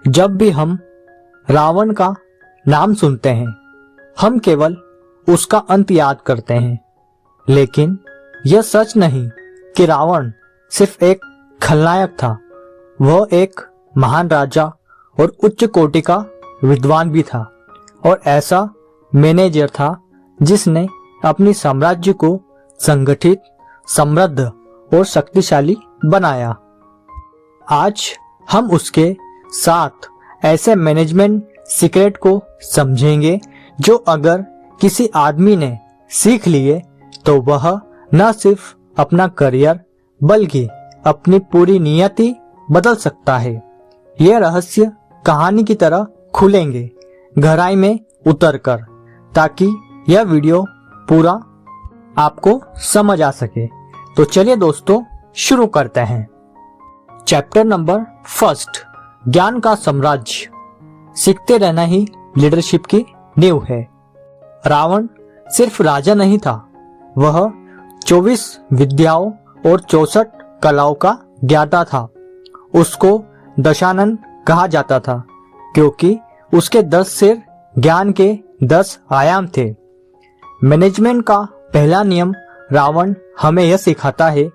जब भी हम रावण का नाम सुनते हैं, हम केवल उसका अंत याद करते हैं, लेकिन यह सच नहीं कि रावण सिर्फ एक खलनायक था। वह एक महान राजा और उच्च कोटि का विद्वान भी था, और ऐसा मैनेजर था जिसने अपनी साम्राज्य को संगठित, समृद्ध और शक्तिशाली बनाया। आज हम उसके साथ ऐसे मैनेजमेंट सीक्रेट को समझेंगे जो अगर किसी आदमी ने सीख लिए तो वह न सिर्फ अपना करियर बल्कि अपनी पूरी नियति बदल सकता है। ये रहस्य कहानी की तरह खुलेंगे गहराई में उतरकर, ताकि यह वीडियो पूरा आपको समझ आ सके। तो चलिए दोस्तों, शुरू करते हैं। चैप्टर नंबर 1, ज्ञान का साम्राज्य। सीखते रहना ही लीडरशिप की नींव है। रावण सिर्फ राजा नहीं था, वह 24 विद्याओं और 64 कलाओं का ज्ञाता था। उसको दशानन कहा जाता था क्योंकि उसके 10 सिर ज्ञान के 10 आयाम थे। मैनेजमेंट का पहला नियम रावण हमें यह सिखाता है,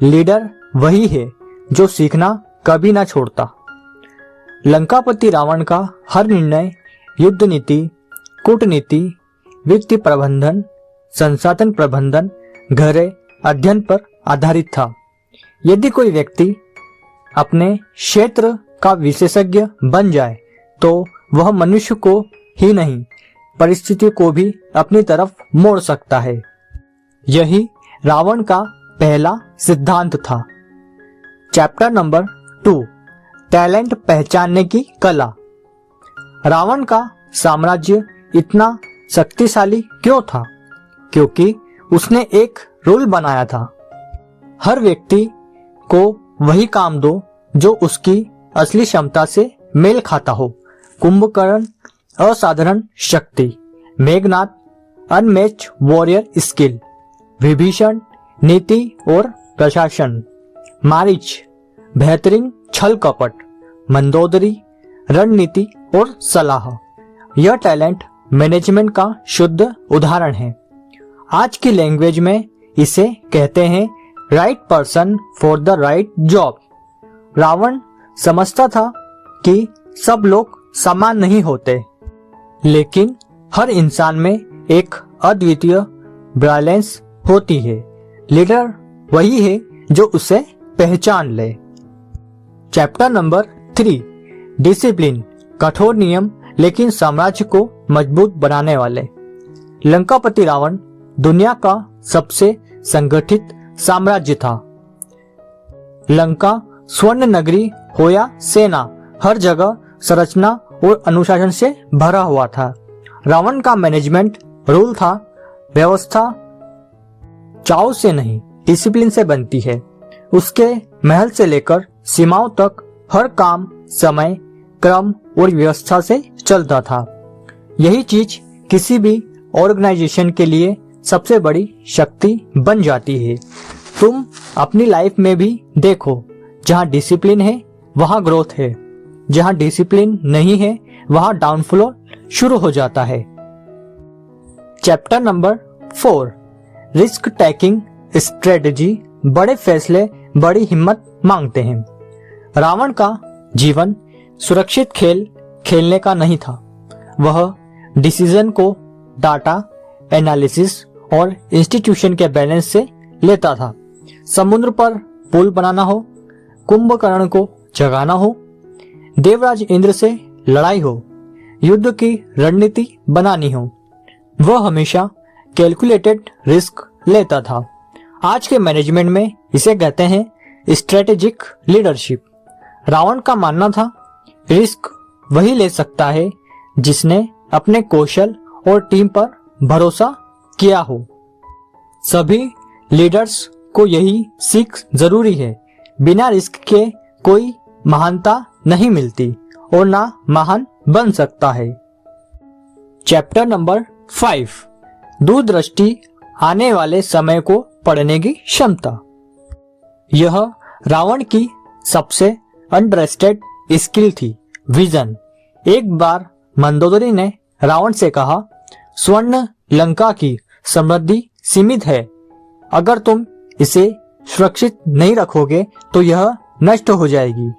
लीडर वही है जो सीखना कभी ना छोड़ता। लंकापति रावण का हर निर्णय युद्ध नीति, कूटनीति, वित्तीय प्रबंधन, संसाधन प्रबंधन, घरेलू अध्ययन पर आधारित था। यदि कोई व्यक्ति अपने क्षेत्र का विशेषज्ञ बन जाए तो वह मनुष्य को ही नहीं, परिस्थिति को भी अपनी तरफ मोड़ सकता है। यही रावण का पहला सिद्धांत था। चैप्टर नंबर 2, टैलेंट पहचानने की कला। रावण का साम्राज्य इतना शक्तिशाली क्यों था? क्योंकि उसने एक रूल बनाया था, हर व्यक्ति को वही काम दो जो उसकी असली क्षमता से मेल खाता हो। कुंभकर्ण असाधारण शक्ति, Meghnad unmatched warrior skill, Vibhishan नीति और प्रशासन, मारीच बेहतरीन छल कपट, मंदोदरी रणनीति और सलाह। यह टैलेंट मैनेजमेंट का शुद्ध उदाहरण है। आज की लैंग्वेज में इसे कहते हैं right person for the right job. Ravan समझता था कि सब लोग समान नहीं होते, लेकिन हर इंसान में एक अद्वितीय बैलेंस होती है। लीडर वही है जो उसे पहचान ले। Chapter number 3, discipline. कठोर नियम लेकिन साम्राज्य को मजबूत बनाने वाले। लंकापति रावण दुनिया का सबसे संगठित साम्राज्य था। लंका स्वर्ण नगरी हो या सेना, हर जगह संरचना और अनुशासन से भरा हुआ था। रावण का मैनेजमेंट रूल था, व्यवस्था चाव से नहीं डिसिप्लिन से बनती है। उसके महल से लेकर सीमाओं तक हर काम समय, क्रम और व्यवस्था से चलता था। यही चीज किसी भी ऑर्गेनाइजेशन के लिए सबसे बड़ी शक्ति बन जाती है। तुम अपनी लाइफ में भी देखो, जहाँ डिसिप्लिन है वहाँ ग्रोथ है, जहाँ डिसिप्लिन नहीं है वहाँ डाउनफॉल शुरू हो जाता है। Chapter number 4, risk taking strategy. बड़े फैसले बड़ी हिम्मत मांगते हैं। रावण का जीवन सुरक्षित खेल खेलने का नहीं था। वह डिसीजन को डाटा एनालिसिस और इंस्टीट्यूशन के बैलेंस से लेता था। समुद्र पर पुल बनाना हो, कुंभकर्ण को जगाना हो, देवराज इंद्र से लड़ाई हो, युद्ध की रणनीति बनानी हो, वह हमेशा कैलकुलेटेड रिस्क लेता था। आज के मैनेजमेंट में इसे कहते हैं स्ट्रेटेजिक लीडरशिप। रावण का मानना था, रिस्क वही ले सकता है जिसने अपने कौशल और टीम पर भरोसा किया हो। सभी लीडर्स को यही सीख जरूरी है। बिना रिस्क के कोई महानता नहीं मिलती और ना महान बन सकता है। चैप्टर नंबर 5, दूरदृष्टि, आने वाले समय को पढ़ने की क्षमता। यह रावण की सबसे अंडररेटेड स्किल थी। विजन। एक बार मंदोदरी ने रावण से कहा, स्वर्ण लंका की समृद्धि सीमित है, अगर तुम इसे सुरक्षित नहीं रखोगे तो यह नष्ट हो जाएगी।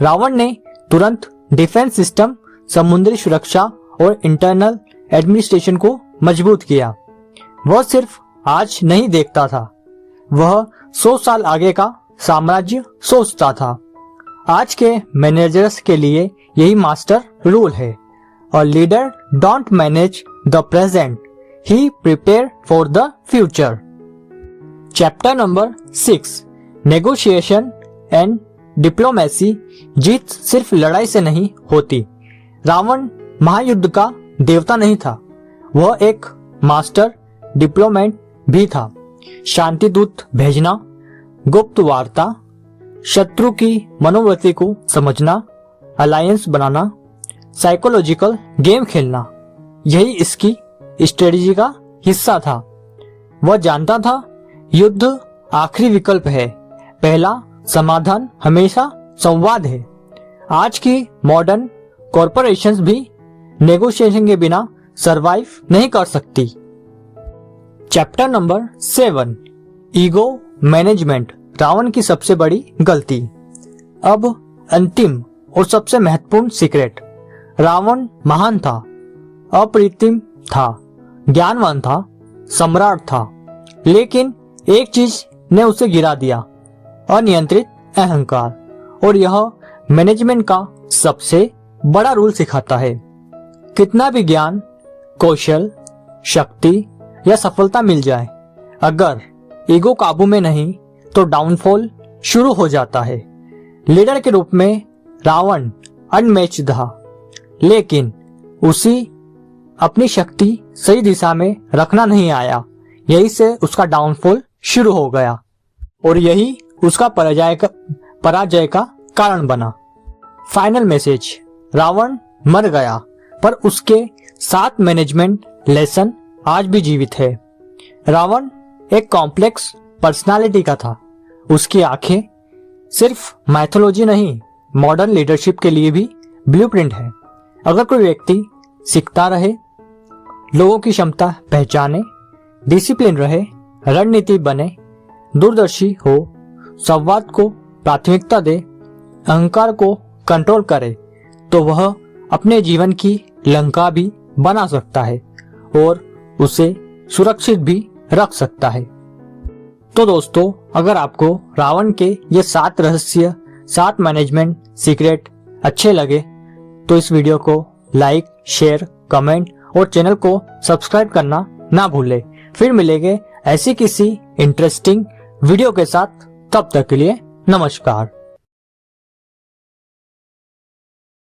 रावण ने तुरंत डिफेंस सिस्टम, समुद्री सुरक्षा और इंटरनल एडमिनिस्ट्रेशन को मजबूत किया। वह सिर्फ आज नहीं देखता था, वह 100 साल आगे का साम्राज्य सोचता था। आज के मैनेजर्स के लिए यही मास्टर रूल है। A leader don't manage the present, he prepare for the future. Chapter number 6, negotiation and diplomacy. जीत सिर्फ लड़ाई से नहीं होती। रावण महायुद्ध का देवता नहीं था, वह एक मास्टर डिप्लोमेट भी था। शांति दूत भेजना, गुप्त वार्ता, शत्रु की मनोवृत्ति को समझना, अलायंस बनाना, साइकोलॉजिकल गेम खेलना, यही इसकी स्ट्रेटजी का हिस्सा था। वह जानता था युद्ध आखिरी विकल्प है, पहला समाधान हमेशा संवाद है। आज की मॉडर्न कॉरपोरेशंस भी नेगोशिएशन के बिना सरवाइव नहीं कर सकती। Chapter number 7, ego management, Ravan की सबसे बड़ी गलती। अब अंतिम और सबसे महत्वपूर्ण सीक्रेट। रावण महान था, अप्रतिम था, ज्ञानवान था, सम्राट था, लेकिन एक चीज ने उसे गिरा दिया, अनियंत्रित अहंकार। और यह मैनेजमेंट का सबसे बड़ा रूल सिखाता है। कितना भी ज्ञान, कौशल, शक्ति या सफलता मिल जाए, अगर ईगो काबू में नहीं तो डाउनफॉल शुरू हो जाता है। लीडर के रूप में रावण अनमैच्ड था, लेकिन उसी अपनी शक्ति सही दिशा में रखना नहीं आया। यही से उसका डाउनफॉल शुरू हो गया और यही उसका पराजय का कारण बना। फाइनल मैसेज, रावण मर गया पर उसके 7 मैनेजमेंट लेसन आज भी जीवित है। रावण एक कॉम्प्लेक्स पर्सनालिटी का था। उसकी आंखें सिर्फ मैथोलॉजी नहीं, मॉडर्न लीडरशिप के लिए भी ब्लूप्रिंट है। अगर कोई व्यक्ति सीखता रहे, लोगों की क्षमता पहचाने, डिसिप्लिन रहे, रणनीति बने, दूरदर्शी हो, संवाद को प्राथमिकता दे, अहंकार को कंट्रोल करे, तो वह अपने जीवन की लंका भी बना सकता है और उसे सुरक्षित भी रख सकता है। तो दोस्तों, अगर आपको रावण के ये 7 रहस्य, 7 मैनेजमेंट सीक्रेट अच्छे लगे तो इस वीडियो को लाइक, शेयर, कमेंट और चैनल को सब्सक्राइब करना ना भूलें। फिर मिलेंगे ऐसी किसी इंटरेस्टिंग वीडियो के साथ, तब तक के लिए नमस्कार।